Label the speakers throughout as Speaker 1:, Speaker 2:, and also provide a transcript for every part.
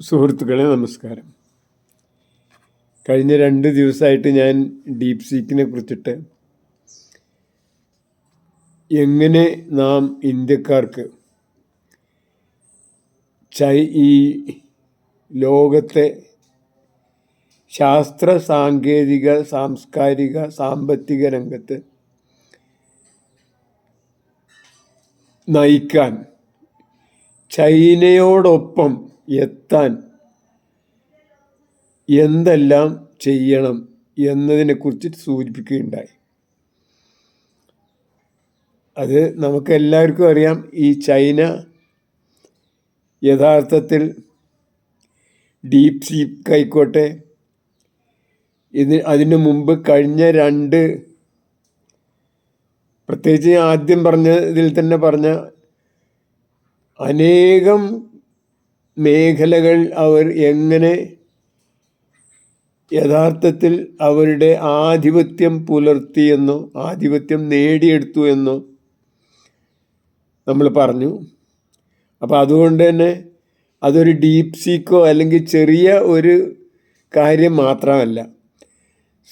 Speaker 1: സുഹൃത്തുക്കളെ നമസ്കാരം. കഴിഞ്ഞ 2 ദിവസമായിട്ട് ഞാൻ ഡീപ് സീക്കിനെ കുറിച്ചിട്ട് എങ്ങനെ നാം ഇന്ത്യക്കാർക്ക് ഈ ലോകത്തെ ശാസ്ത്ര സാങ്കേതിക സാംസ്കാരിക സാമ്പത്തിക രംഗത്ത് നയിക്കാൻ ചൈനയോടൊപ്പം എത്താൻ എന്തെല്ലാം ചെയ്യണം എന്നതിനെക്കുറിച്ച് സൂചിപ്പിക്കുകയുണ്ടായി. അത് നമുക്കെല്ലാവർക്കും അറിയാം. ഈ ചൈന യഥാർത്ഥത്തിൽ ഡീപ് സീക്ക് ആയിക്കോട്ടെ, അതിനു മുമ്പ് കഴിഞ്ഞ 2 പ്രത്യേകിച്ച് ആദ്യം പറഞ്ഞതിൽ തന്നെ പറഞ്ഞ അനേകം മേഖലകൾ അവർ എങ്ങനെ യഥാർത്ഥത്തിൽ അവരുടെ ആധിപത്യം പുലർത്തിയെന്നോ ആധിപത്യം നേടിയെടുത്തു എന്നോ നമ്മൾ പറഞ്ഞു. അപ്പോൾ അതുകൊണ്ട് തന്നെ അതൊരു ഡീപ് സീക്കോ അല്ലെങ്കിൽ ചെറിയ ഒരു കാര്യം മാത്രമല്ല,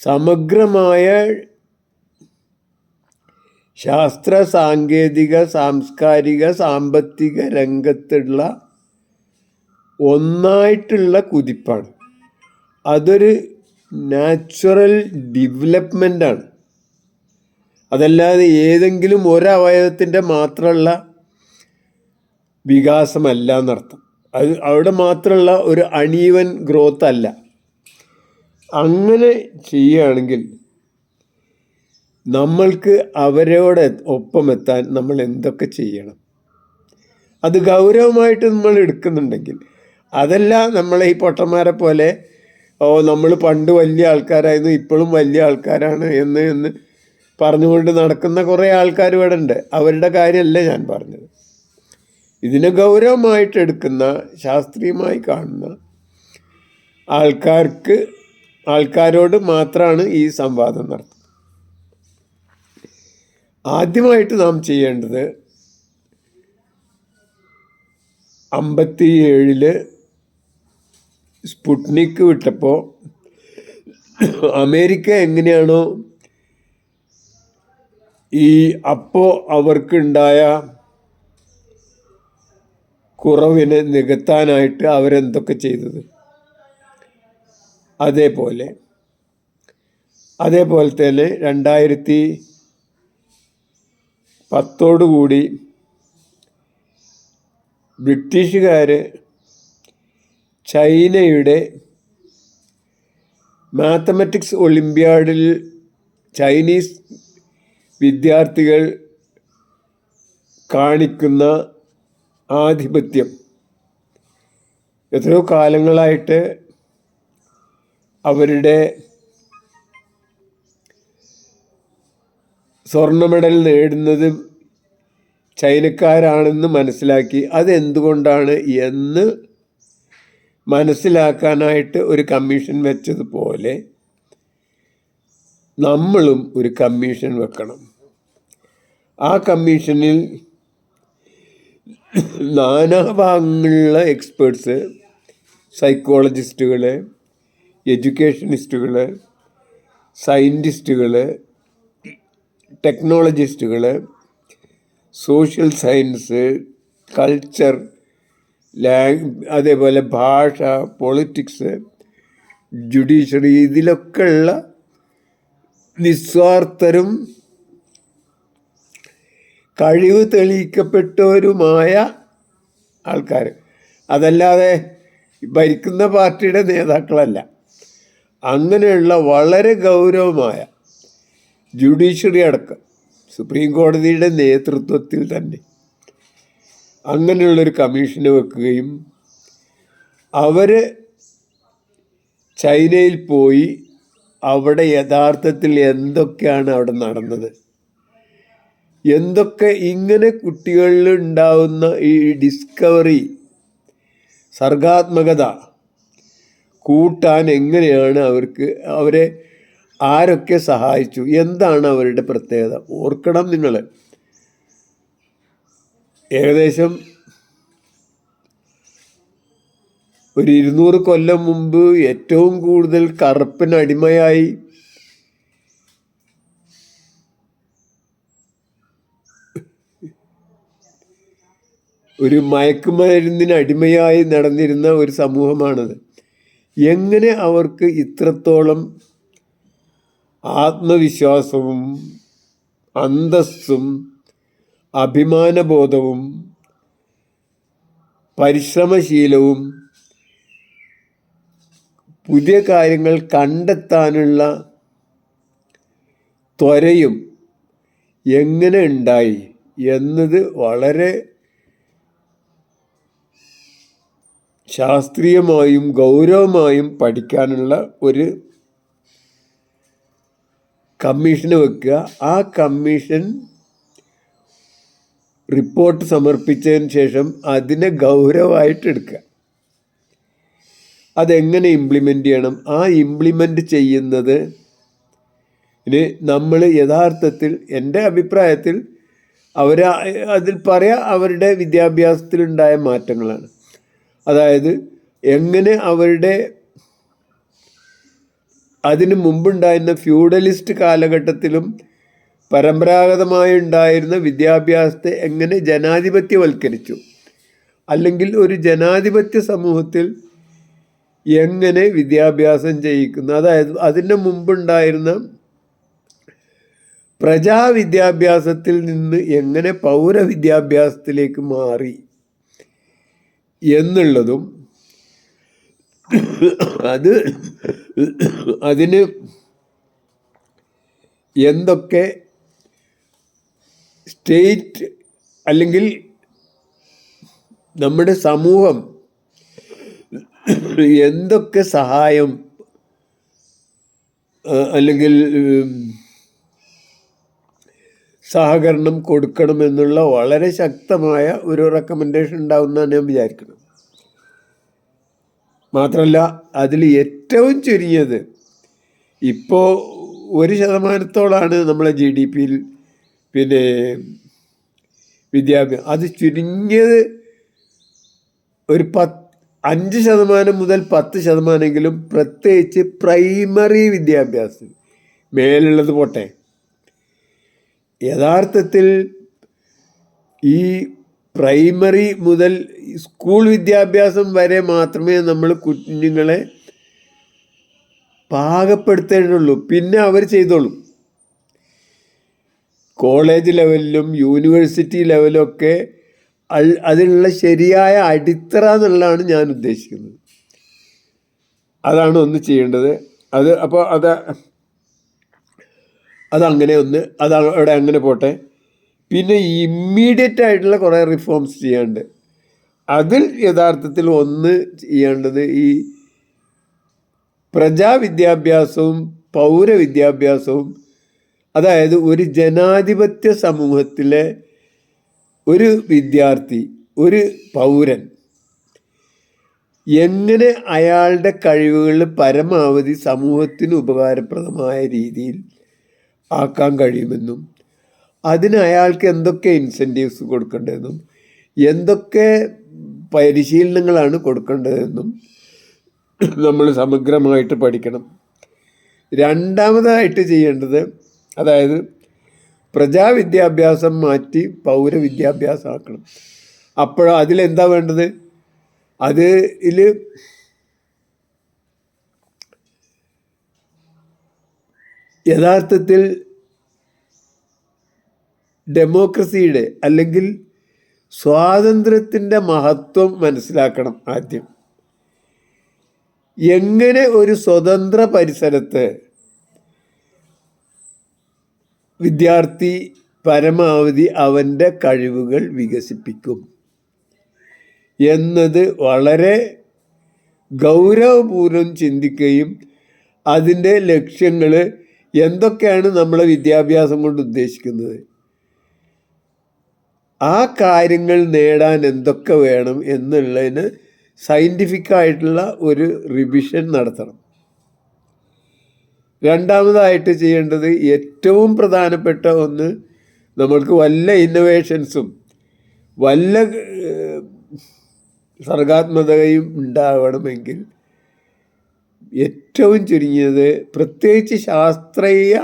Speaker 1: സമഗ്രമായ ശാസ്ത്ര സാങ്കേതിക സാംസ്കാരിക സാമ്പത്തിക രംഗത്തുള്ള ഒന്നായിട്ടുള്ള കുതിപ്പാണ്. അതൊരു നാച്ചുറൽ ഡെവലപ്മെൻ്റാണ്. അതല്ലാതെ ഏതെങ്കിലും ഒരവയവത്തിൻ്റെ മാത്രമുള്ള വികാസമല്ല എന്നർത്ഥം. അത് അവിടെ മാത്രമുള്ള ഒരു അണീവൻ ഗ്രോത്ത് അല്ല. അങ്ങനെ ചെയ്യുകയാണെങ്കിൽ നമ്മൾക്ക് അവരോട് ഒപ്പം എത്താൻ നമ്മൾ എന്തൊക്കെ ചെയ്യണം? അത് ഗൗരവമായിട്ട് നമ്മൾ എടുക്കുന്നുണ്ടെങ്കിൽ, അതല്ല നമ്മളെ ഈ പൊട്ടന്മാരെ പോലെ നമ്മൾ പണ്ട് വലിയ ആൾക്കാരായിരുന്നു ഇപ്പോഴും വലിയ ആൾക്കാരാണ് എന്ന് പറഞ്ഞുകൊണ്ട് നടക്കുന്ന കുറേ ആൾക്കാർ ഇവിടെ ഉണ്ട്. അവരുടെ കാര്യമല്ല ഞാൻ പറഞ്ഞത്. ഇതിനെ ഗൗരവമായിട്ട് എടുക്കുന്ന, ശാസ്ത്രീയമായി കാണുന്ന ആൾക്കാരോട് മാത്രമാണ് ഈ സംവാദം നടത്തുന്നത്. ആദ്യമായിട്ട് നാം ചെയ്യേണ്ടത് 57 സ്പുട്നിക് വിട്ടപ്പോൾ അമേരിക്ക എങ്ങനെയാണോ അപ്പോൾ അവർക്കുണ്ടായ കുറവിനെ നികത്താനായിട്ട് അവരെന്തൊക്കെ ചെയ്തത്, അതേപോലെ തന്നെ 2010 ബ്രിട്ടീഷുകാർ ചൈനയുടെ മാത്തമാറ്റിക്സ് ഒളിമ്പ്യാഡിൽ ചൈനീസ് വിദ്യാർത്ഥികൾ കാണിക്കുന്ന ആധിപത്യം എത്രയോ കാലങ്ങളായിട്ട് അവരുടെ സ്വർണ്ണ മെഡൽ നേടുന്നത് ചൈനക്കാരാണെന്ന് മനസ്സിലാക്കി അതെന്തുകൊണ്ടാണ് എന്ന് മനസ്സിലാക്കാനായിട്ട് ഒരു കമ്മീഷൻ വെച്ചതുപോലെ നമ്മളും ഒരു കമ്മീഷൻ വെക്കണം. ആ കമ്മീഷനിൽ നാനാഭാഗങ്ങളിലുള്ള എക്സ്പേർട്സ്, സൈക്കോളജിസ്റ്റുകൾ, എഡ്യൂക്കേഷനിസ്റ്റുകൾ, സയൻറ്റിസ്റ്റുകൾ, ടെക്നോളജിസ്റ്റുകൾ, സോഷ്യൽ സയൻസ്, കൾച്ചർ, അതേപോലെ ഭാഷ, പൊളിറ്റിക്സ്, ജുഡീഷ്യറി, ഇതിലൊക്കെ ഉള്ള നിസ്വാർത്ഥരും കഴിവ് തെളിയിക്കപ്പെട്ടവരുമായ ആൾക്കാർ, അതല്ലാതെ ഭരിക്കുന്ന പാർട്ടിയുടെ നേതാക്കളല്ല. അങ്ങനെയുള്ള വളരെ ഗൗരവമായ ജുഡീഷ്യറി അടക്കം സുപ്രീം കോടതിയുടെ നേതൃത്വത്തിൽ തന്നെ അങ്ങനെയുള്ളൊരു കമ്മീഷനെ വെക്കുകയും അവർ ചൈനയിൽ പോയി അവിടെ യഥാർത്ഥത്തിൽ എന്തൊക്കെയാണ് അവിടെ നടന്നത്, എന്തൊക്കെ ഇങ്ങനെ കുട്ടികളിൽ ഉണ്ടാവുന്ന ഈ ഡിസ്കവറി, സർഗാത്മകത കൂട്ടാൻ എങ്ങനെയാണ് അവരെ ആരൊക്കെ സഹായിച്ചു, എന്താണ് അവരുടെ പ്രത്യേകത. ഓർക്കണം, നിങ്ങൾ ഏകദേശം ഒരു 200 കൊല്ലം മുമ്പ് ഏറ്റവും കൂടുതൽ കറുപ്പിന് അടിമയായി ഒരു മയക്കുമരുന്നിന് അടിമയായി നടന്നിരുന്ന ഒരു സമൂഹമാണത്. എങ്ങനെ അവർക്ക് ഇത്രത്തോളം ആത്മവിശ്വാസവും അന്തസ്സും അഭിമാനബോധവും പരിശ്രമശീലവും പുതിയ കാര്യങ്ങൾ കണ്ടെത്താനുള്ള ത്വരയും എങ്ങനെ ഉണ്ടായി എന്നത് വളരെ ശാസ്ത്രീയമായും ഗൗരവമായും പഠിക്കാനുള്ള ഒരു കമ്മീഷന് വെക്കുക. ആ കമ്മീഷൻ റിപ്പോർട്ട് സമർപ്പിച്ചതിന് ശേഷം അതിനെ ഗൗരവമായിട്ട് എടുക്കുക. അതെങ്ങനെ ഇംപ്ലിമെൻ്റ് ചെയ്യണം, ആ ഇംപ്ലിമെൻ്റ് ചെയ്യുന്നത് നമ്മൾ യഥാർത്ഥത്തിൽ എൻ്റെ അഭിപ്രായത്തിൽ അതിൽ അവരുടെ വിദ്യാഭ്യാസത്തിലുണ്ടായ മാറ്റങ്ങളാണ്. അതായത് എങ്ങനെ അവരുടെ അതിന് മുമ്പുണ്ടായിരുന്ന ഫ്യൂഡലിസ്റ്റ് കാലഘട്ടത്തിലും പരമ്പരാഗതമായി ഉണ്ടായിരുന്ന വിദ്യാഭ്യാസത്തെ എങ്ങനെ ജനാധിപത്യവൽക്കരിച്ചു, അല്ലെങ്കിൽ ഒരു ജനാധിപത്യ സമൂഹത്തിൽ എങ്ങനെ വിദ്യാഭ്യാസം ചെയ്യിക്കുന്നു, അതായത് അതിന് മുമ്പുണ്ടായിരുന്ന പ്രജാവിദ്യാഭ്യാസത്തിൽ നിന്ന് എങ്ങനെ പൗരവിദ്യാഭ്യാസത്തിലേക്ക് മാറി എന്നുള്ളതും അതിന് എന്തൊക്കെ സ്റ്റേറ്റ് അല്ലെങ്കിൽ നമ്മുടെ സമൂഹം എന്തൊക്കെ സഹായം അല്ലെങ്കിൽ സഹകരണം കൊടുക്കണമെന്നുള്ള വളരെ ശക്തമായ ഒരു റെക്കമെൻഡേഷൻ ഉണ്ടാവുമെന്നാണ് ഞാൻ വിചാരിക്കുന്നത്. മാത്രമല്ല അതിൽ ഏറ്റവും ചുരുങ്ങിയത് ഇപ്പോൾ 1% നമ്മളെ GDP-യിൽ വിദ്യാഭ്യാസം. അത് ചുരുങ്ങിയത് ഒരു 5% മുതൽ 10% പ്രത്യേകിച്ച് പ്രൈമറി വിദ്യാഭ്യാസം. മേലുള്ളത് പോട്ടെ, യഥാർത്ഥത്തിൽ ഈ പ്രൈമറി മുതൽ സ്കൂൾ വിദ്യാഭ്യാസം വരെ മാത്രമേ നമ്മൾ കുഞ്ഞുങ്ങളെ പാകപ്പെടുത്തേണ്ടുള്ളൂ. പിന്നെ അവർ ചെയ്തോളും. കോളേജ് ലെവലിലും യൂണിവേഴ്സിറ്റി ലെവലൊക്കെ അതിനുള്ള ശരിയായ അടിത്തറ എന്നുള്ളതാണ് ഞാൻ ഉദ്ദേശിക്കുന്നത്. അതാണ് ഒന്ന് ചെയ്യേണ്ടത്. അപ്പോൾ അതങ്ങനെ അവിടെ അങ്ങനെ പോട്ടെ. പിന്നെ ഇമ്മീഡിയറ്റ് ആയിട്ടുള്ള കുറേ റിഫോംസ് ചെയ്യാണ്ട്. അതിൽ യഥാർത്ഥത്തിൽ ഒന്ന് ചെയ്യേണ്ടത് ഈ പ്രജാവിദ്യാഭ്യാസവും പൗരവിദ്യാഭ്യാസവും, അതായത് ഒരു ജനാധിപത്യ സമൂഹത്തിലെ ഒരു വിദ്യാർത്ഥി, ഒരു പൗരൻ എങ്ങനെ അയാളുടെ കഴിവുകൾ പരമാവധി സമൂഹത്തിന് ഉപകാരപ്രദമായ രീതിയിൽ ആക്കാൻ കഴിയുമെന്നും അതിന് അയാൾക്ക് എന്തൊക്കെ ഇൻസെൻറ്റീവ്സ് കൊടുക്കേണ്ടതെന്നും എന്തൊക്കെ പരിശീലനങ്ങളാണ് കൊടുക്കേണ്ടതെന്നും നമ്മൾ സമഗ്രമായിട്ട് പഠിക്കണം. രണ്ടാമതായിട്ട് ചെയ്യേണ്ടത്, അതായത് പ്രജാവിദ്യാഭ്യാസം മാറ്റി പൗരവിദ്യാഭ്യാസം ആക്കണം. അപ്പോൾ അതിലെന്താ വേണ്ടത്? അതിൽ യഥാർത്ഥത്തിൽ ഡെമോക്രസിയുടെ അല്ലെങ്കിൽ സ്വാതന്ത്ര്യത്തിൻ്റെ മഹത്വം മനസ്സിലാക്കണം. ആദ്യം എങ്ങനെ ഒരു സ്വതന്ത്ര പരിസരത്ത് വിദ്യാർത്ഥി പരമാവധി അവൻ്റെ കഴിവുകൾ വികസിപ്പിക്കും എന്നത് വളരെ ഗൗരവപൂർവ്വം ചിന്തിക്കുകയും അതിൻ്റെ ലക്ഷ്യങ്ങൾ എന്തൊക്കെയാണ് നമ്മളെ വിദ്യാഭ്യാസം കൊണ്ട് ഉദ്ദേശിക്കുന്നത്, ആ കാര്യങ്ങൾ നേടാൻ എന്തൊക്കെ വേണം എന്നുള്ളതിന് സയൻറ്റിഫിക്കായിട്ടുള്ള ഒരു റിവിഷൻ നടത്തണം. രണ്ടാമതായിട്ട് ചെയ്യേണ്ടത്, ഏറ്റവും പ്രധാനപ്പെട്ട ഒന്ന്, നമ്മൾക്ക് വല്ല ഇന്നോവേഷൻസും വല്ല സർഗാത്മകതയും ഉണ്ടാവണമെങ്കിൽ ഏറ്റവും ചുരുങ്ങിയത് പ്രത്യേകിച്ച് ശാസ്ത്രീയ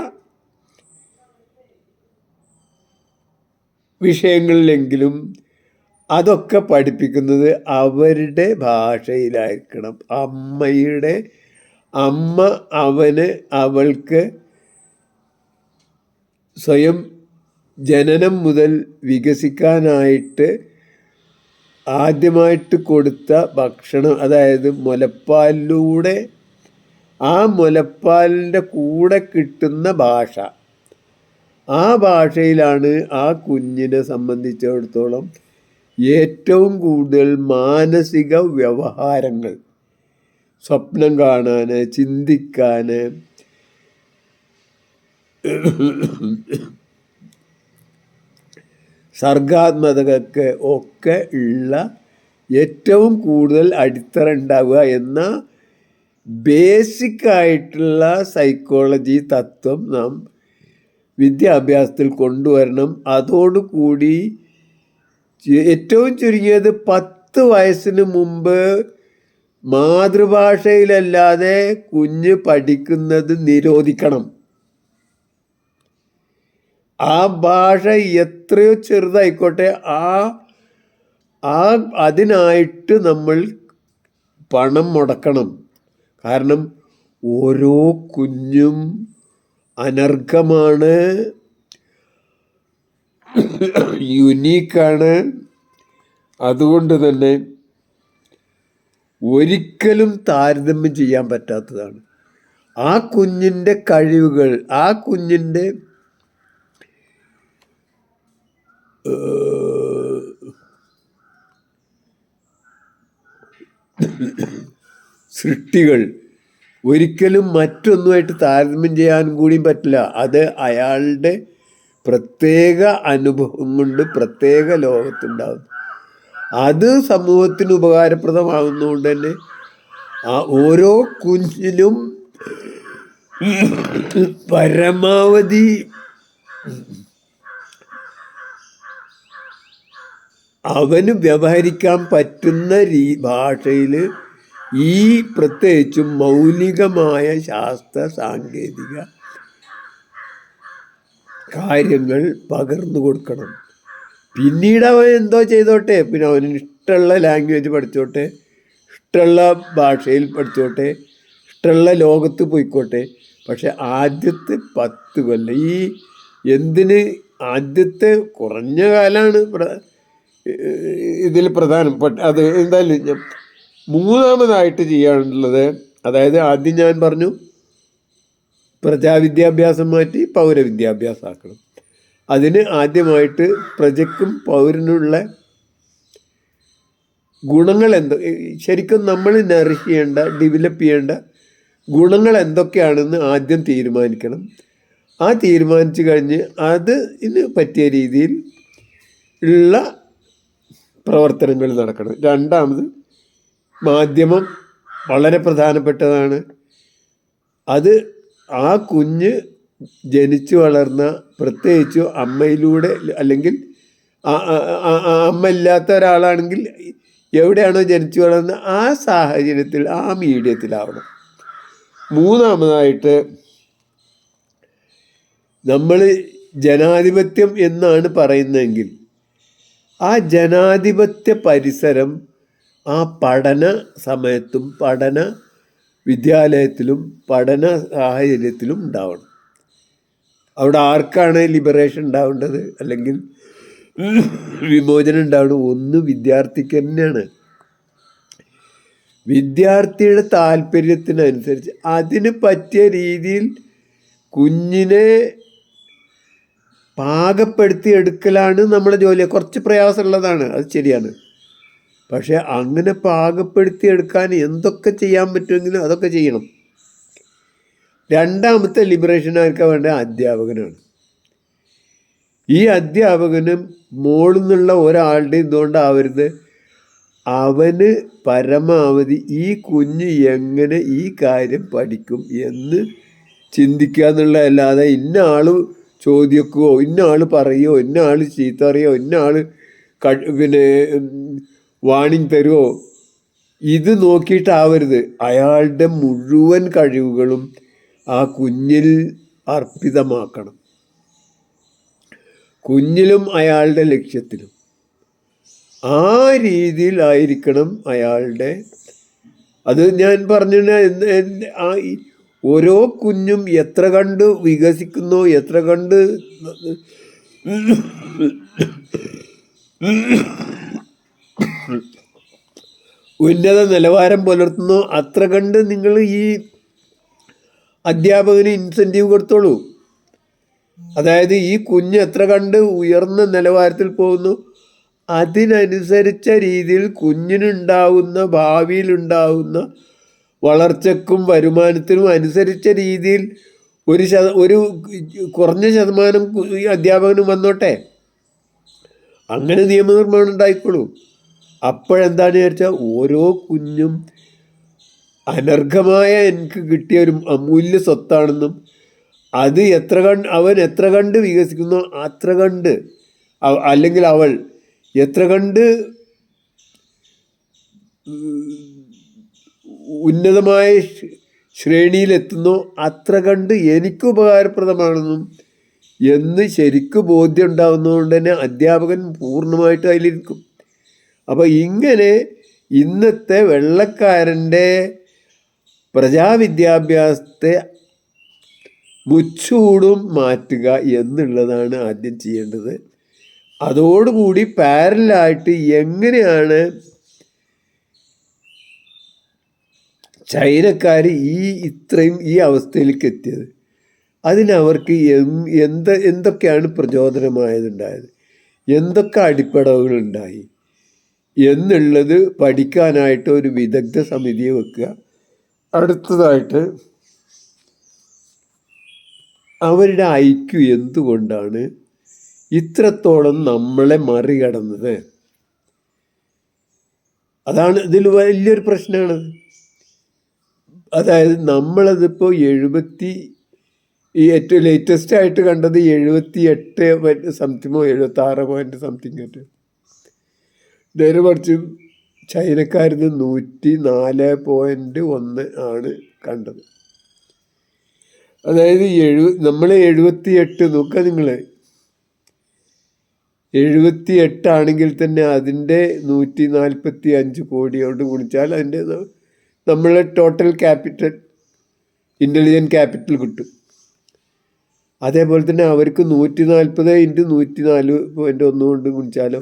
Speaker 1: വിഷയങ്ങളിലെങ്കിലും അതൊക്കെ പഠിപ്പിക്കുന്നത് അവരുടെ ഭാഷയിലായിരിക്കണം. അമ്മ അവൾക്ക് സ്വയം ജനനം മുതൽ വികസിക്കാനായിട്ട് ആദ്യമായിട്ട് കൊടുത്ത ഭക്ഷണം, അതായത് മുലപ്പാലിലൂടെ ആ മുലപ്പാലിൻ്റെ കൂടെ കിട്ടുന്ന ഭാഷ, ആ ഭാഷയിലാണ് ആ കുഞ്ഞിനെ സംബന്ധിച്ചിടത്തോളം ഏറ്റവും കൂടുതൽ മാനസിക വ്യവഹാരങ്ങൾ, സ്വപ്നം കാണാൻ, ചിന്തിക്കാൻ, സർഗാത്മകതയ്ക്ക് ഒക്കെ ഉള്ള ഏറ്റവും കൂടുതൽ അടിത്തറ ഉണ്ടാവുക എന്ന ബേസിക്കായിട്ടുള്ള സൈക്കോളജി തത്വം നാം വിദ്യാഭ്യാസത്തിൽ കൊണ്ടുവരണം. അതോടുകൂടി ഏറ്റവും ചുരുങ്ങിയത് 10 വയസ്സിന് മുമ്പ് മാതൃഭാഷയിലല്ലാതെ കുഞ്ഞ് പഠിക്കുന്നത് നിരോധിക്കണം. ആ ഭാഷ എത്രയോ ചെറുതായിക്കോട്ടെ, അതിനായിട്ട് നമ്മൾ പണം മുടക്കണം. കാരണം ഓരോ കുഞ്ഞും അനർഘമാണ്, യുനീക്കാണ്. അതുകൊണ്ട് തന്നെ ഒരിക്കലും താരതമ്യം ചെയ്യാൻ പറ്റാത്തതാണ്. ആ കുഞ്ഞിൻ്റെ കഴിവുകൾ, ആ കുഞ്ഞിൻ്റെ സൃഷ്ടികൾ ഒരിക്കലും മറ്റൊന്നുമായിട്ട് താരതമ്യം ചെയ്യാനും കൂടിയും പറ്റില്ല. അത് അയാളുടെ പ്രത്യേക അനുഭവം കൊണ്ട് പ്രത്യേക ലോകത്തുണ്ടാകുന്നു. അത് സമൂഹത്തിന് ഉപകാരപ്രദമാകുന്നതുകൊണ്ട് തന്നെ ആ ഓരോ കുഞ്ഞിനും പരമാവധി അവന് വ്യവഹരിക്കാൻ പറ്റുന്ന ഭാഷയിൽ ഈ പ്രത്യേകിച്ചും മൗലികമായ ശാസ്ത്ര സാങ്കേതിക കാര്യങ്ങൾ പകർന്നു കൊടുക്കണം. പിന്നീട് അവൻ എന്തോ ചെയ്തോട്ടെ, പിന്നെ അവന് ഇഷ്ടമുള്ള ലാംഗ്വേജ് പഠിച്ചോട്ടെ, ഇഷ്ടമുള്ള ഭാഷയിൽ പഠിച്ചോട്ടെ, ഇഷ്ടമുള്ള ലോകത്ത് പോയിക്കോട്ടെ. പക്ഷെ ആദ്യത്തെ 10 കൊല്ലം ആദ്യത്തെ കുറഞ്ഞ കാലമാണ് ഇതിൽ പ്രധാനപ്പെട്ട. അത് എന്തായാലും മൂന്നാമതായിട്ട് ചെയ്യാനുള്ളത്, അതായത് ആദ്യം ഞാൻ പറഞ്ഞു പ്രജാവിദ്യാഭ്യാസം മാറ്റി പൗരവിദ്യാഭ്യാസം ആക്കണം. അതിന് ആദ്യമായിട്ട് പ്രജയ്ക്കും പൗരനുള്ള ഗുണങ്ങൾ ശരിക്കും നമ്മൾ നറിഷ് ചെയ്യേണ്ട, ഡെവലപ്പ് ചെയ്യേണ്ട ഗുണങ്ങൾ എന്തൊക്കെയാണെന്ന് ആദ്യം തീരുമാനിക്കണം. ആ തീരുമാനിച്ചു കഴിഞ്ഞ് അതിന് പറ്റിയ രീതിയിൽ ഉള്ള പ്രവർത്തനങ്ങൾ നടക്കണം. രണ്ടാമത് മാധ്യമം വളരെ പ്രധാനപ്പെട്ടതാണ്. അത് ആ കുഞ്ഞ് ജനിച്ചു വളർന്ന, പ്രത്യേകിച്ച് അമ്മയിലൂടെ, അല്ലെങ്കിൽ അമ്മ ഇല്ലാത്ത ഒരാളാണെങ്കിൽ എവിടെയാണോ ജനിച്ചു വളർന്ന ആ സാഹചര്യത്തിൽ, ആ മീഡിയത്തിലാവണം. മൂന്നാമതായിട്ട് നമ്മൾ ജനാധിപത്യം എന്നാണ് പറയുന്നതെങ്കിൽ ആ ജനാധിപത്യ പരിസരം ആ പഠന സമയത്തും പഠന വിദ്യാലയത്തിലും പഠന സാഹചര്യത്തിലും ഉണ്ടാവണം. അവിടെ ആർക്കാണ് ലിബറേഷൻ ഉണ്ടാവേണ്ടത്, അല്ലെങ്കിൽ വിമോചനം ഉണ്ടാവേണ്ടത്? ഒന്ന് വിദ്യാർത്ഥിക്ക് തന്നെയാണ്. വിദ്യാർത്ഥിയുടെ താല്പര്യത്തിനനുസരിച്ച് അതിന് പറ്റിയ രീതിയിൽ കുഞ്ഞിനെ പാകപ്പെടുത്തിയെടുക്കലാണ് നമ്മുടെ ജോലി. കുറച്ച് പ്രയാസമുള്ളതാണ്, അത് ശരിയാണ്. പക്ഷെ അങ്ങനെ പാകപ്പെടുത്തിയെടുക്കാൻ എന്തൊക്കെ ചെയ്യാൻ പറ്റുമെങ്കിലും അതൊക്കെ ചെയ്യണം. രണ്ടാമത്തെ ലിബറേഷൻ ആർക്കാ വേണ്ട? അധ്യാപകനാണ്. ഈ അധ്യാപകനും മുകളിൽ നിന്നുള്ള ഒരാളുടെ ഇതുകൊണ്ടാവരുത്. അവന് പരമാവധി ഈ കുഞ്ഞ് എങ്ങനെ ഈ കാര്യം പഠിക്കും എന്ന് ചിന്തിക്കുക എന്നുള്ളതല്ലാതെ ഇന്ന ആൾ ചോദിക്കുകയോ, ഇന്ന ആൾ പറയുകയോ, ഇന്ന ആൾ ചീത്ത അറിയോ, ഇന്ന ആൾ പിന്നെ വാണിംഗ് തരുമോ, ഇത് നോക്കിയിട്ടാവരുത്. അയാളുടെ മുഴുവൻ കഴിവുകളും ആ കുഞ്ഞിൽ അർപ്പിതമാക്കണം, കുഞ്ഞിലും അയാളുടെ ലക്ഷ്യത്തിലും. ആ രീതിയിലായിരിക്കണം അയാളുടെ. അത് ഞാൻ പറഞ്ഞ ഓരോ കുഞ്ഞും എത്ര കണ്ട് വികസിക്കുന്നോ, എത്ര കണ്ട് ഉന്നത നിലവാരം പുലർത്തുന്നോ, അത്ര കണ്ട് നിങ്ങൾ ഈ അധ്യാപകന് ഇൻസെൻറ്റീവ് കൊടുത്തോളൂ. അതായത് ഈ കുഞ്ഞ് എത്ര കണ്ട് ഉയർന്ന നിലവാരത്തിൽ പോകുന്നു, അതിനനുസരിച്ച രീതിയിൽ കുഞ്ഞിനുണ്ടാവുന്ന ഭാവിയിലുണ്ടാവുന്ന വളർച്ചയ്ക്കും വരുമാനത്തിനും അനുസരിച്ച രീതിയിൽ ഒരു കുറഞ്ഞ ശതമാനം ഈ അധ്യാപകനും വന്നോട്ടെ. അങ്ങനെ നിയമനിർമ്മാണം ഉണ്ടായിക്കോളൂ. അപ്പോഴെന്താണെന്ന് വിചാരിച്ചാൽ ഓരോ കുഞ്ഞും അനർഘമായ എനിക്ക് കിട്ടിയ ഒരു അമൂല്യ സ്വത്താണെന്നും അത് അവൻ എത്ര കണ്ട് വികസിക്കുന്നോ അത്ര കണ്ട്, അല്ലെങ്കിൽ അവൾ എത്ര കണ്ട് ഉന്നതമായ ശ്രേണിയിലെത്തുന്നോ അത്ര കണ്ട് എനിക്ക് ഉപകാരപ്രദമാണെന്നും എന്ന് ശരിക്കും ബോധ്യം ഉണ്ടാകുന്നതുകൊണ്ട് തന്നെ അധ്യാപകൻ പൂർണ്ണമായിട്ട് അതിലിരിക്കും. അപ്പോൾ ഇങ്ങനെ ഇന്നത്തെ വെള്ളക്കാരൻ്റെ പ്രജാവിദ്യാഭ്യാസത്തെ മുച്ചൂടും മാറ്റുക എന്നുള്ളതാണ് ആദ്യം ചെയ്യേണ്ടത്. അതോടുകൂടി പാരലായിട്ട് എങ്ങനെയാണ് ചൈനക്കാർ ഇത്രയും ഈ അവസ്ഥയിലേക്ക് എത്തിയത്, അതിനവർക്ക് എന്തൊക്കെയാണ് പ്രചോദനമായതുണ്ടായത്, എന്തൊക്കെ അടിപ്പടവുകളുണ്ടായി എന്നുള്ളത് പഠിക്കാനായിട്ട് ഒരു വിദഗ്ധ സമിതിയെ വെക്കുക. അടുത്തതായിട്ട് അവരുടെ ഐക്യു എന്തുകൊണ്ടാണ് ഇത്രത്തോളം നമ്മളെ മറികടന്നത്, അതാണ് ഇതിൽ വലിയൊരു പ്രശ്നമാണ്. അതായത് നമ്മളതിപ്പോൾ ഏറ്റവും ലേറ്റസ്റ്റ് ആയിട്ട് കണ്ടത് 78 സംതിങ്ങോ 76 സംതിങ് ആയിട്ട്. നേരെ മറിച്ച് ചൈനക്കാരിത് 104.1 ആണ് കണ്ടത്. അതായത് നമ്മൾ 78 നോക്കുക, നിങ്ങൾ 78 ആണെങ്കിൽ തന്നെ അതിൻ്റെ 145 കോടിയോട് ഗുണിച്ചാൽ അതിൻ്റെ നമ്മളെ ടോട്ടൽ ക്യാപിറ്റൽ, ഇൻ്റലിജൻറ്റ് ക്യാപിറ്റൽ കിട്ടും. അതേപോലെ തന്നെ അവർക്ക് 140 × 104.1 കൊണ്ട് ഗുണിച്ചാലോ.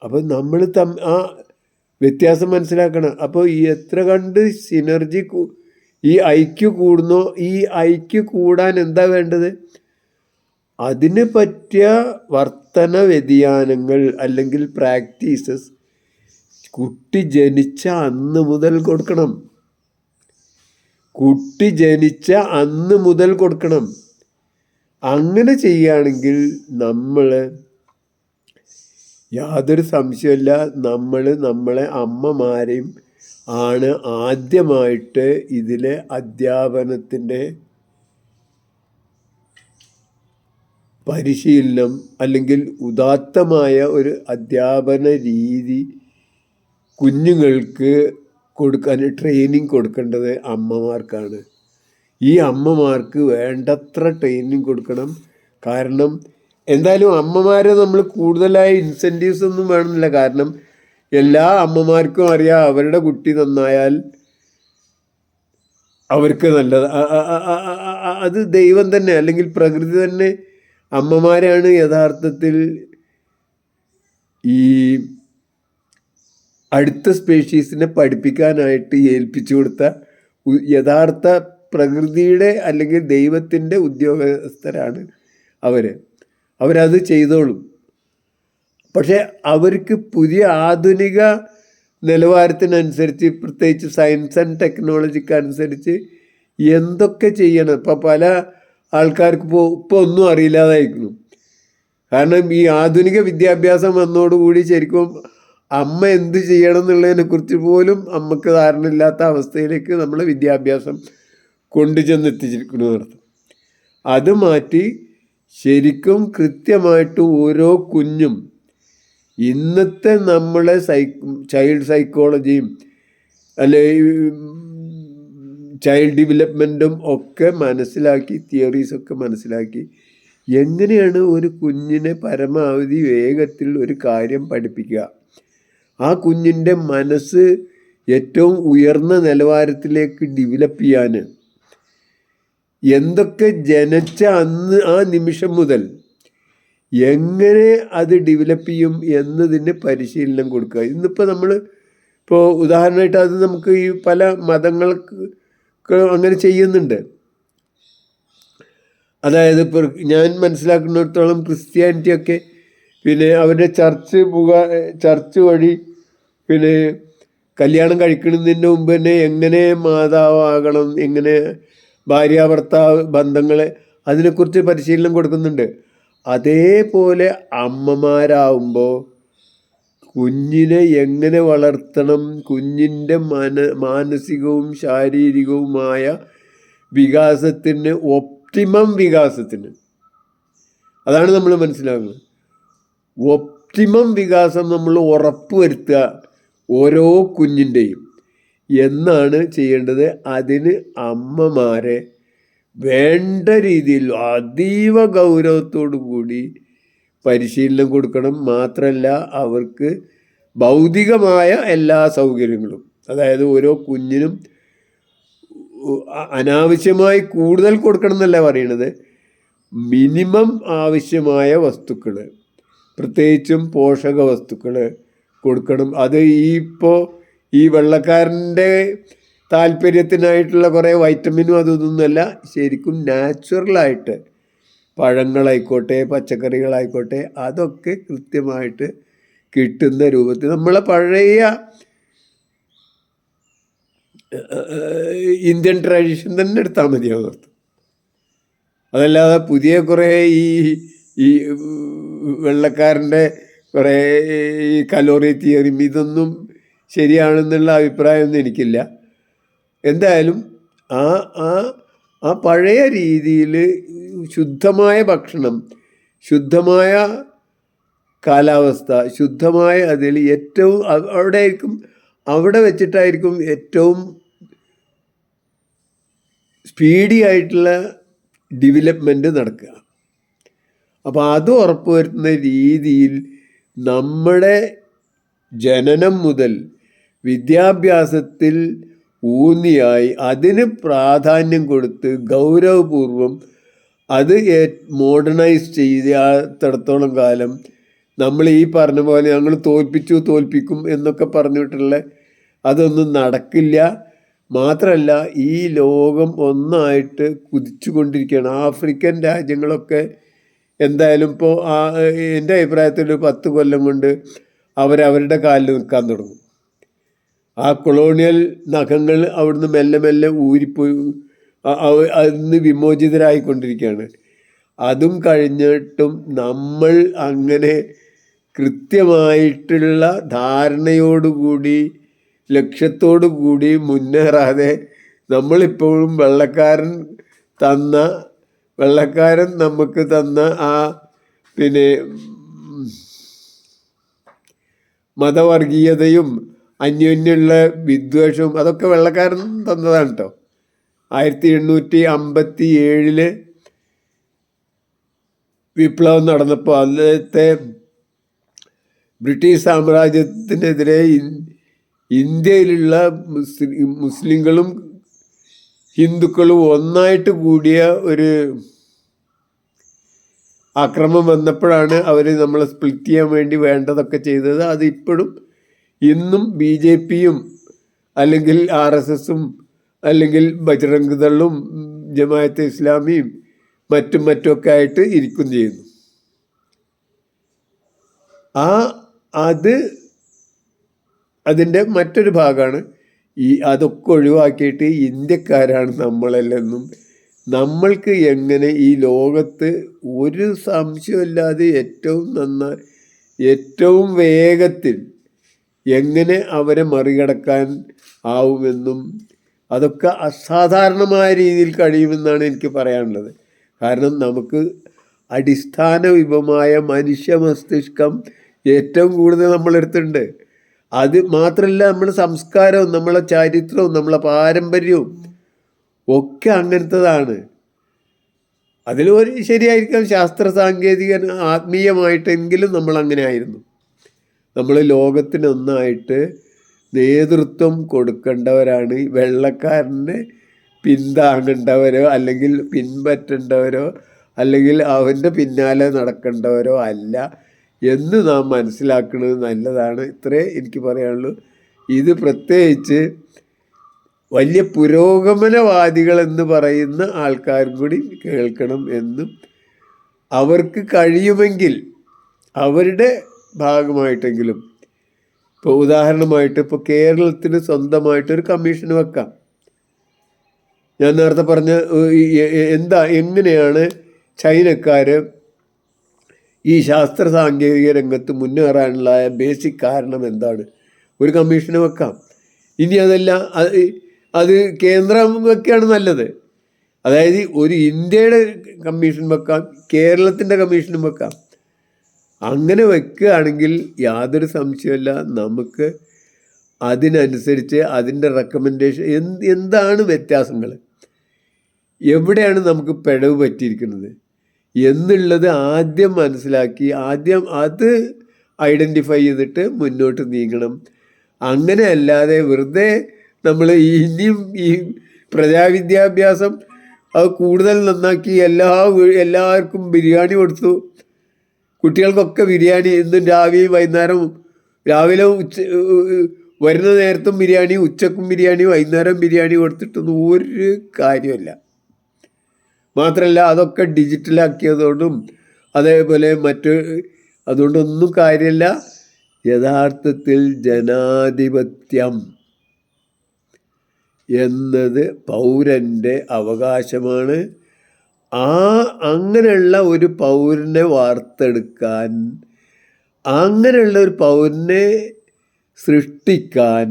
Speaker 1: അപ്പോൾ നമ്മൾ ആ വ്യത്യാസം മനസ്സിലാക്കണം. അപ്പോൾ ഈ എത്ര കണ്ട് സിനർജി ഈ ഐക്യു കൂടുന്നോ, ഈ ഐക്യു കൂടാൻ എന്താ വേണ്ടത്, അതിന് പറ്റിയ വർത്തന വ്യതിയാനങ്ങൾ അല്ലെങ്കിൽ പ്രാക്ടീസസ് കുട്ടി ജനിച്ച അന്ന് മുതൽ കൊടുക്കണം. കുട്ടി ജനിച്ച അന്ന് മുതൽ കൊടുക്കണം. അങ്ങനെ ചെയ്യുകയാണെങ്കിൽ നമ്മൾ യാതൊരു സംശയമില്ല, നമ്മളെ അമ്മമാരെയും ആണ് ആദ്യമായിട്ട് ഇതിലെ അധ്യാപനത്തിൻ്റെ പരിശീലനം അല്ലെങ്കിൽ ഉദാത്തമായ ഒരു അധ്യാപന രീതി കുഞ്ഞുങ്ങൾക്ക് കൊടുക്കാൻ ട്രെയിനിങ് കൊടുക്കേണ്ടത് അമ്മമാർക്കാണ്. ഈ അമ്മമാർക്ക് വേണ്ടത്ര ട്രെയിനിങ് കൊടുക്കണം. കാരണം എന്തായാലും അമ്മമാരെ നമ്മൾ കൂടുതലായി ഇൻസെൻറ്റീവ്സ് ഒന്നും വേണമെന്നില്ല. കാരണം എല്ലാ അമ്മമാർക്കും അറിയാം അവരുടെ കുട്ടി നന്നായാൽ അവർക്ക് നല്ലത്. അത് ദൈവം തന്നെ അല്ലെങ്കിൽ പ്രകൃതി തന്നെ അമ്മമാരാണ് യഥാർത്ഥത്തിൽ ഈ അടുത്ത സ്പീഷീസിനെ പഠിപ്പിക്കാനായിട്ട് ഏൽപ്പിച്ചു കൊടുത്ത യഥാർത്ഥ പ്രകൃതിയുടെ അല്ലെങ്കിൽ ദൈവത്തിൻ്റെ ഉദ്യോഗസ്ഥരാണ് അവരത് ചെയ്തോളും. പക്ഷേ അവർക്ക് പുതിയ ആധുനിക നിലവാരത്തിനനുസരിച്ച്, പ്രത്യേകിച്ച് സയൻസ് ആൻഡ് ടെക്നോളജിക്ക് അനുസരിച്ച് എന്തൊക്കെ ചെയ്യണം. ഇപ്പം പല ആൾക്കാർക്ക് ഇപ്പോൾ ഒന്നും അറിയില്ലാതായിരിക്കുന്നു. കാരണം ഈ ആധുനിക വിദ്യാഭ്യാസം വന്നതോടുകൂടി ശരിക്കും അമ്മ എന്ത് ചെയ്യണം എന്നുള്ളതിനെക്കുറിച്ച് പോലും അമ്മക്ക് ധാരണ ഇല്ലാത്ത അവസ്ഥയിലേക്ക് നമ്മളെ വിദ്യാഭ്യാസം കൊണ്ടുചെന്നെത്തിച്ചിരിക്കുന്നതർത്ഥം. അത് മാറ്റി ശരിക്കും കൃത്യമായിട്ട് ഓരോ കുഞ്ഞും ഇന്നത്തെ നമ്മളെ ചൈൽഡ് സൈക്കോളജിയും അല്ലെ ചൈൽഡ് ഡെവലപ്മെൻറ്റും ഒക്കെ മനസ്സിലാക്കി, തിയറീസൊക്കെ മനസ്സിലാക്കി എങ്ങനെയാണ് ഒരു കുഞ്ഞിനെ പരമാവധി വേഗത്തിൽ ഒരു കാര്യം പഠിപ്പിക്കുക, ആ കുഞ്ഞിൻ്റെ മനസ്സ് ഏറ്റവും ഉയർന്ന നിലവാരത്തിലേക്ക് ഡെവലപ്പ് ചെയ്യാൻ എന്തൊക്കെ ജനിച്ച അന്ന് ആ നിമിഷം മുതൽ എങ്ങനെ അത് ഡെവലപ്പ് ചെയ്യും എന്നതിന് പരിശീലനം കൊടുക്കുക. ഇന്നിപ്പോൾ നമ്മൾ ഇപ്പോൾ ഉദാഹരണമായിട്ട് അത് നമുക്ക് ഈ പല മതങ്ങൾക്ക് അങ്ങനെ ചെയ്യുന്നുണ്ട്. അതായത് ഇപ്പോൾ ഞാൻ മനസ്സിലാക്കുന്നിടത്തോളം ക്രിസ്ത്യാനിറ്റിയൊക്കെ പിന്നെ അവരുടെ ചർച്ച് വഴി പിന്നെ കല്യാണം കഴിക്കുന്നതിന് മുമ്പ് തന്നെ എങ്ങനെ മാതാവാകണം, എങ്ങനെ ഭാര്യാഭർത്താവ് ബന്ധങ്ങളെ അതിനെക്കുറിച്ച് പരിശീലനം കൊടുക്കുന്നുണ്ട്. അതേപോലെ അമ്മമാരാവുമ്പോൾ കുഞ്ഞിനെ എങ്ങനെ വളർത്തണം, കുഞ്ഞിൻ്റെ മാനസികവും ശാരീരികവുമായ വികാസത്തിന്, ഒപ്റ്റിമം വികാസത്തിന്, അതാണ് നമ്മൾ മനസ്സിലാക്കുന്നത്. ഒപ്റ്റിമം വികാസം നമ്മൾ ഉറപ്പുവരുത്തുക ഓരോ കുഞ്ഞിൻ്റെയും എന്നാണ് ചെയ്യേണ്ടത്. അതിന് അമ്മമാരെ വേണ്ട രീതിയിൽ അതീവ ഗൗരവത്തോടു കൂടി പരിശീലനം കൊടുക്കണം. മാത്രമല്ല അവർക്ക് ഭൗതികമായ എല്ലാ സൗകര്യങ്ങളും, അതായത് ഓരോ കുഞ്ഞിനും അനാവശ്യമായി കൂടുതൽ കൊടുക്കണം എന്നല്ല പറയണത്, മിനിമം ആവശ്യമായ വസ്തുക്കൾ, പ്രത്യേകിച്ചും പോഷക വസ്തുക്കൾ കൊടുക്കണം. അത് ഈ വെള്ളക്കാരൻ്റെ താല്പര്യത്തിനായിട്ടുള്ള കുറേ വൈറ്റമിനും അതൊന്നുമല്ല, ശരിക്കും നാച്ചുറലായിട്ട് പഴങ്ങളായിക്കോട്ടെ പച്ചക്കറികളായിക്കോട്ടെ അതൊക്കെ കൃത്യമായിട്ട് കിട്ടുന്ന രൂപത്തിൽ നമ്മളെ പഴയ ഇന്ത്യൻ ട്രഡീഷൻ തന്നെ എടുത്താൽ മതിയാവും. അതല്ലാതെ പുതിയ കുറേ ഈ വെള്ളക്കാരൻ്റെ കുറേ ഈ കലോറി തിയറിയും ഇതൊന്നും ശരിയാണെന്നുള്ള അഭിപ്രായമൊന്നും എനിക്കില്ല. എന്തായാലും ആ പഴയ രീതിയിൽ ശുദ്ധമായ ഭക്ഷണം, ശുദ്ധമായ കാലാവസ്ഥ, ശുദ്ധമായ അതിൽ ഏറ്റവും അവിടെ വെച്ചിട്ടായിരിക്കും ഏറ്റവും സ്പീഡി ആയിട്ടുള്ള ഡെവലപ്മെൻറ്റ് നടക്കുക. അപ്പോൾ അത് ഉറപ്പുവരുത്തുന്ന രീതിയിൽ നമ്മുടെ ജനനം മുതൽ വിദ്യാഭ്യാസത്തിൽ ഊന്നിയായി അതിന് പ്രാധാന്യം കൊടുത്ത് ഗൗരവപൂർവം അത് മോഡേണൈസ് ചെയ്യാത്തിടത്തോളം കാലം നമ്മൾ ഈ പറഞ്ഞ പോലെ ഞങ്ങൾ തോൽപ്പിക്കും എന്നൊക്കെ പറഞ്ഞിട്ടുള്ള അതൊന്നും നടക്കില്ല. മാത്രമല്ല ഈ ലോകം ഒന്നായിട്ട് കുതിച്ചു കൊണ്ടിരിക്കുകയാണ്. ആഫ്രിക്കൻ രാജ്യങ്ങളൊക്കെ എന്തായാലും ഇപ്പോൾ എൻ്റെ അഭിപ്രായത്തിൽ 10 കൊല്ലം കൊണ്ട് അവരവരുടെ കാലിൽ നിൽക്കാൻ തുടങ്ങും. ആ കൊളോണിയൽ നഖങ്ങൾ അവിടുന്ന് മെല്ലെ മെല്ലെ ഊരിപ്പോയി അതിന് വിമോചിതരായിക്കൊണ്ടിരിക്കുകയാണ്. അതും കഴിഞ്ഞിട്ടും നമ്മൾ അങ്ങനെ കൃത്യമായിട്ടുള്ള ധാരണയോടുകൂടി ലക്ഷ്യത്തോടു കൂടി മുന്നേറാതെ നമ്മളിപ്പോഴും വെള്ളക്കാരൻ നമുക്ക് തന്ന ആ പിന്നെ മതവർഗീയതയും അന്യോന്യമുള്ള വിദ്വേഷവും അതൊക്കെ വെള്ളക്കാരൻ തന്നതാണ് കേട്ടോ. 1857 വിപ്ലവം നടന്നപ്പോൾ അന്നത്തെ ബ്രിട്ടീഷ് സാമ്രാജ്യത്തിനെതിരെ ഇന്ത്യയിലുള്ള മുസ്ലിങ്ങളും ഹിന്ദുക്കളും ഒന്നായിട്ട് കൂടിയ ഒരു ആക്രമണം വന്നപ്പോഴാണ് അവർ നമ്മളെ സ്പ്ലിറ്റ് ചെയ്യാൻ വേണ്ടി വേണ്ടതൊക്കെ ചെയ്തത്. അതിപ്പോഴും ഇന്നും BJPയും അല്ലെങ്കിൽ RSSും അല്ലെങ്കിൽ ബജ്റംഗ് ദളും ജമാഅത്തെ ഇസ്ലാമിയും മറ്റുമൊക്കെ ആയിട്ട് ഇരിക്കും ചെയ്യുന്നു. അതിൻ്റെ മറ്റൊരു ഭാഗമാണ് അതൊക്കെ ഒഴിവാക്കിയിട്ട് ഇന്ത്യക്കാരാണ് നമ്മളല്ലെന്നും നമ്മൾക്ക് എങ്ങനെ ഈ ലോകത്ത് ഒരു സംശയമില്ലാതെ ഏറ്റവും വേഗത്തിൽ എങ്ങനെ അവരെ മറികടക്കാൻ ആവുമെന്നും അതൊക്കെ അസാധാരണമായ രീതിയിൽ കഴിയുമെന്നാണ് എനിക്ക് പറയാനുള്ളത്. കാരണം നമുക്ക് അടിസ്ഥാന വിഭവമായ മനുഷ്യ മസ്തിഷ്കം ഏറ്റവും കൂടുതൽ നമ്മളെടുത്തുണ്ട്. അത് മാത്രമല്ല, നമ്മുടെ സംസ്കാരവും നമ്മളെ ചരിത്രവും നമ്മളെ പാരമ്പര്യവും ഒക്കെ അങ്ങനത്തതാണ്. അതിലൊരു ശരിയായിരിക്കാം, ശാസ്ത്ര സാങ്കേതിക ആത്മീയമായിട്ടെങ്കിലും നമ്മൾ അങ്ങനെ ആയിരുന്നു. നമ്മൾ ലോകത്തിനൊന്നായിട്ട് നേതൃത്വം കൊടുക്കേണ്ടവരാണ്. വെള്ളക്കാരനെ പിന്താങ്ങേണ്ടവരോ അല്ലെങ്കിൽ പിൻപറ്റേണ്ടവരോ അല്ലെങ്കിൽ അവൻ്റെ പിന്നാലെ നടക്കേണ്ടവരോ അല്ല എന്ന് നാം മനസ്സിലാക്കുന്നത് നല്ലതാണ്. ഇത്രേ എനിക്ക് പറയാനുള്ളൂ. ഇത് പ്രത്യേകിച്ച് വലിയ പുരോഗമനവാദികളെന്ന് പറയുന്ന ആൾക്കാരും കൂടി കേൾക്കണം എന്നും, അവർക്ക് കഴിയുമെങ്കിൽ അവരുടെ ഭാഗമായിട്ടെങ്കിലും, ഇപ്പോൾ ഉദാഹരണമായിട്ട് ഇപ്പോൾ കേരളത്തിന് സ്വന്തമായിട്ടൊരു കമ്മീഷൻ വെക്കാം. ഞാൻ നേരത്തെ പറഞ്ഞ എങ്ങനെയാണ് ചൈനക്കാർ ഈ ശാസ്ത്ര സാങ്കേതിക രംഗത്ത് മുന്നേറാനുള്ള ബേസിക് കാരണം എന്താണ്? ഒരു കമ്മീഷന് വെക്കാം. ഇനി അതല്ല, അത് കേന്ദ്രം വെക്കുകയാണ് നല്ലത്. അതായത് ഒരു ഇന്ത്യയുടെ കമ്മീഷൻ വെക്കാം, കേരളത്തിൻ്റെ കമ്മീഷനും വെക്കാം. അങ്ങനെ വെക്കുകയാണെങ്കിൽ യാതൊരു സംശയമല്ല, നമുക്ക് അതിനനുസരിച്ച് അതിൻ്റെ റെക്കമെൻഡേഷൻ എന്താണ് വ്യത്യാസങ്ങൾ, എവിടെയാണ് നമുക്ക് പിഴവ് പറ്റിയിരിക്കുന്നത് എന്നുള്ളത് ആദ്യം മനസ്സിലാക്കി ആദ്യം അത് ഐഡൻറ്റിഫൈ ചെയ്തിട്ട് മുന്നോട്ട് നീങ്ങണം. അങ്ങനെ അല്ലാതെ വെറുതെ നമ്മൾ ഇനിയും ഈ പ്രജാവിദ്യാഭ്യാസം അത് കൂടുതൽ നന്നാക്കി എല്ലാവർക്കും ബിരിയാണി കൊടുത്തു. കുട്ടികൾക്കൊക്കെ ബിരിയാണി എന്നും രാവിലെ വരുന്ന നേരത്തും ബിരിയാണി, ഉച്ചക്കും ബിരിയാണി, വൈകുന്നേരം ബിരിയാണി കൊടുത്തിട്ടൊന്നും ഒരു കാര്യമല്ല. മാത്രമല്ല അതൊക്കെ ഡിജിറ്റലാക്കിയതുകൊണ്ടും അതേപോലെ അതുകൊണ്ടൊന്നും കാര്യമില്ല. യഥാർത്ഥത്തിൽ ജനാധിപത്യം എന്നത് പൗരൻ്റെ അവകാശമാണ്. അങ്ങനെയുള്ള ഒരു പൗരനെ വാർത്തെടുക്കാൻ, അങ്ങനെയുള്ള ഒരു പൗരനെ സൃഷ്ടിക്കാൻ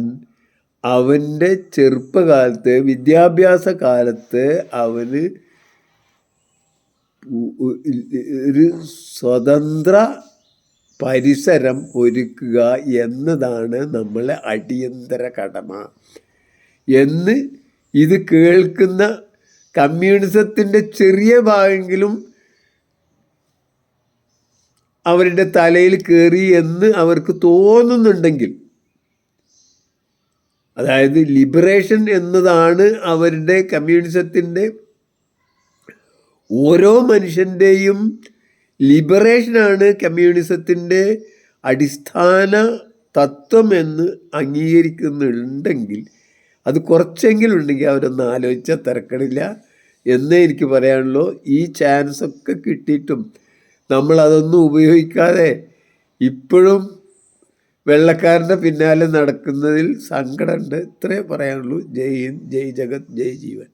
Speaker 1: അവൻ്റെ ചെറുപ്പകാലത്ത്, വിദ്യാഭ്യാസ കാലത്ത് അവന് ഒരു സ്വതന്ത്ര പരിസരം ഒരുക്കുക എന്നതാണ് നമ്മളെ അടിയന്തര കടമ എന്ന് ഇത് കേൾക്കുന്ന കമ്മ്യൂണിസത്തിൻ്റെ ചെറിയ ഭാഗമെങ്കിലും അവരുടെ തലയിൽ കയറി എന്ന് അവർക്ക് തോന്നുന്നുണ്ടെങ്കിൽ, അതായത് ലിബറേഷൻ എന്നതാണ് അവരുടെ കമ്മ്യൂണിസത്തിൻ്റെ, ഓരോ മനുഷ്യൻ്റെയും ലിബറേഷനാണ് കമ്മ്യൂണിസത്തിൻ്റെ അടിസ്ഥാന തത്വം എന്ന് അംഗീകരിക്കുന്നുണ്ടെങ്കിൽ, അത് കുറച്ചെങ്കിലും ഉണ്ടെങ്കിൽ അവരൊന്ന് ആലോചിച്ചാൽ തിരക്കണില്ല എന്നേ എനിക്ക് പറയാനുള്ളൂ. ഈ ചാൻസൊക്കെ കിട്ടിയിട്ടും നമ്മളതൊന്നും ഉപയോഗിക്കാതെ ഇപ്പോഴും വെള്ളക്കാരൻ്റെ പിന്നാലെ നടക്കുന്നതിൽ സങ്കടമുണ്ട്. ഇത്രേ പറയാനുള്ളൂ. ജയ് ഹിന്ദ്, ജയ് ജഗത്, ജയ് ജീവൻ.